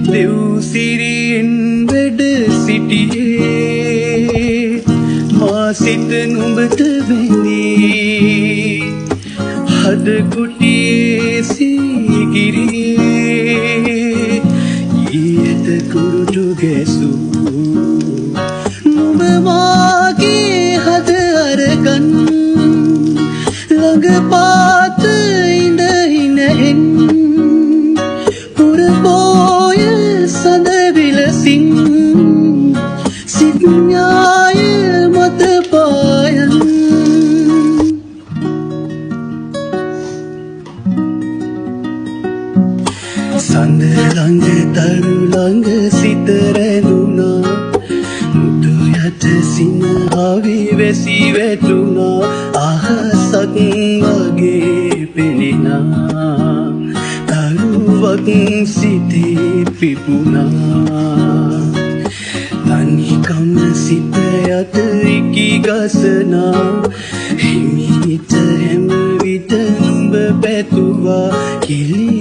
දෙව් සිරියෙන් වැඩ සිටියේ මා සිත නුඹට බැඳී හද කුටියේ සීගිරියේ ඊයත කුරුටු ගැසූ නුඹ මාගේ හද අරගන් ළඟ පාත ඉඳ හිනෙන් පුරබෝය සඳ විලසින් සිත් න්‍යාය මත පායන් සඳ ළඟ තරු ළඟ සිත රැඳුණා මුතු යට සිනහවි වැසි වැටුණා අහසක් වගේ පෙනෙනා තරුවක් සිතේ පිපුණා තනිකම සිත යට ඉකි ගසනා හිමිට හැම විට නුඹ පැතුවා කිලි